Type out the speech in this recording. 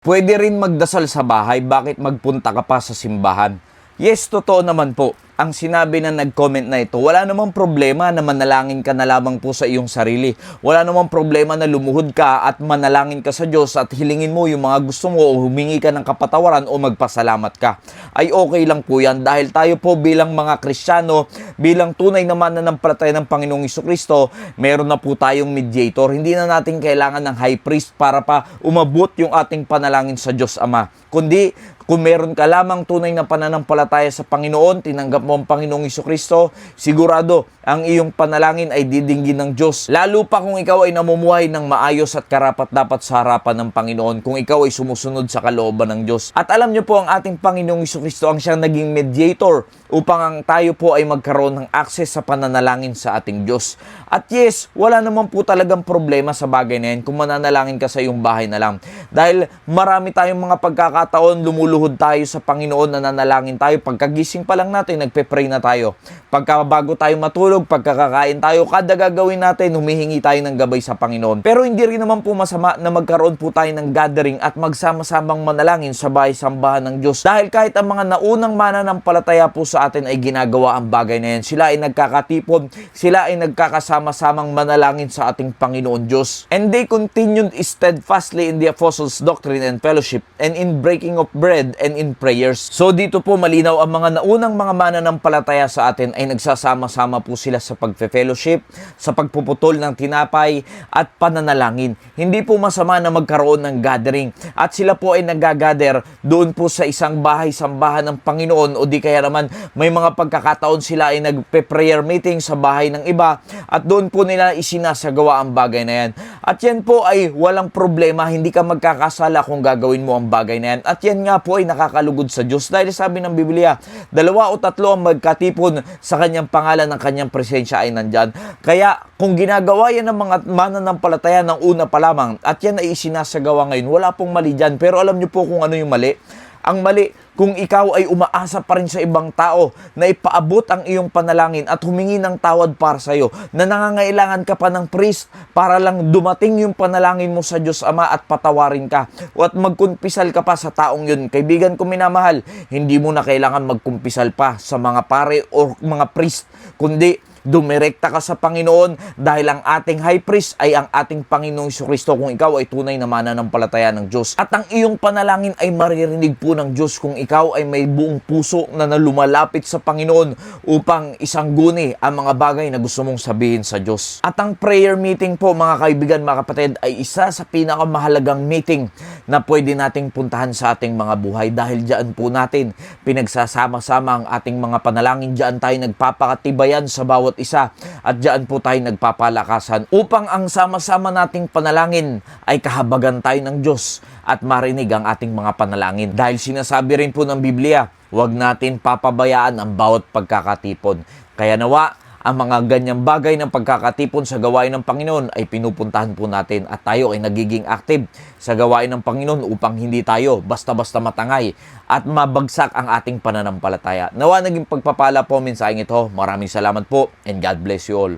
Pwede rin magdasal sa bahay, bakit magpunta ka pa sa simbahan? Yes, totoo naman po. Ang sinabi na nag-comment na ito, wala namang problema na manalangin ka na lamang po sa iyong sarili. Wala namang problema na lumuhod ka at manalangin ka sa Diyos at hilingin mo yung mga gusto mo o humingi ka ng kapatawaran o magpasalamat ka. Ay okay lang po yan dahil tayo po bilang mga Kristiyano, bilang tunay na mananampalataya ng Panginoong Jesucristo, meron na po tayong mediator. Hindi na natin kailangan ng high priest para pa umabot yung ating panalangin sa Diyos Ama. Kundi, kung meron ka lamang tunay na pananampalataya sa Panginoon, tinanggap mo ang Panginoong Jesucristo, sigurado ang iyong panalangin ay didinggin ng Diyos. Lalo pa kung ikaw ay namumuhay ng maayos at karapat-dapat sa harapan ng Panginoon, kung ikaw ay sumusunod sa kalooban ng Diyos. At alam niyo po, ang ating Panginoong Jesucristo ang siyang naging mediator upang ang tayo po ay magkaroon ng access sa pananalangin sa ating Diyos. At yes, wala naman po talagang problema sa bagay na yan kung mananalangin ka sa iyong bahay na lang. Dahil marami tayong mga pagkakataon, lumuluhod tayo sa Panginoon, nananalangin tayo. Pagkagising pa lang natin, nagpe-pray na tayo. Pagkabago tayo matulog, pagkakakain tayo, kada gagawin natin, humihingi tayo ng gabay sa Panginoon. Pero hindi rin naman po masama na magkaroon po tayo ng gathering at magsama-samang manalangin sa bahay-sambahan ng Diyos. Dahil kahit ang mga naunang mananampalataya po sa atin ay ginagawa ang bagay na yan. Sila ay nagkakatipon, sila ay nagkakasama-samang manalangin sa ating Panginoon Diyos. And they continued steadfastly in the apostles' doctrine and fellowship, and in breaking of bread and in prayers. So dito po malinaw ang mga naunang mga mananampalataya sa atin ay nagsasama-sama po sila sa pagfe-fellowship, sa pagpuputol ng tinapay at pananalangin. Hindi po masama na magkaroon ng gathering at sila po ay nagagather doon po sa isang bahay-sambahan ng Panginoon o di kaya naman may mga pagkakataon sila ay nagpe-prayer meeting sa bahay ng iba at doon po nila isinasagawa ang bagay na yan. At yan po ay walang problema, hindi ka magkakasala kung gagawin mo ang bagay na yan. At yan nga po ay nakakalugod sa Diyos dahil sabi ng Biblia, 2 o 3 ang magkatipon sa kanyang pangalan, ng kanyang presensya ay nandyan. Kaya kung ginagawa yan ng mga mananampalataya ng una pa lamang at yan ay isinasagawa ngayon, wala pong mali dyan. Pero alam niyo po kung ano yung mali? Ang mali, kung ikaw ay umaasa pa rin sa ibang tao na ipaabot ang iyong panalangin at humingi ng tawad para sa iyo, na nangangailangan ka pa ng priest para lang dumating yung panalangin mo sa Diyos Ama at patawarin ka o at magkumpisal ka pa sa taong yun. Kaibigan ko minamahal, hindi mo na kailangan magkumpisal pa sa mga pare o mga priest, kundi dumirekta ka sa Panginoon dahil ang ating high priest ay ang ating Panginoong Jesucristo kung ikaw ay tunay na mananampalataya ng Diyos. At ang iyong panalangin ay maririnig po ng Diyos kung ikaw ay may buong puso na lumalapit sa Panginoon upang isangguni ang mga bagay na gusto mong sabihin sa Diyos. At ang prayer meeting po mga kaibigan, mga kapatid, ay isa sa pinakamahalagang meeting na pwede nating puntahan sa ating mga buhay dahil diyan po natin pinagsasama-sama ang ating mga panalangin. Diyan tayo nagpapakatibayan sa bawat isa at diyan po tayo nagpapalakasan upang ang sama-sama nating panalangin ay kahabagan tayo ng Diyos at marinig ang ating mga panalangin. Dahil sinasabi rin po ng Biblia, huwag natin papabayaan ang bawat pagkakatipon. Kaya nawa, ang mga ganyang bagay ng pagkakatipon sa gawain ng Panginoon ay pinupuntahan po natin at tayo ay nagiging active sa gawain ng Panginoon upang hindi tayo basta-basta matangay at mabagsak ang ating pananampalataya. Nawa naging pagpapala po mensaheng ito. Maraming salamat po and God bless you all.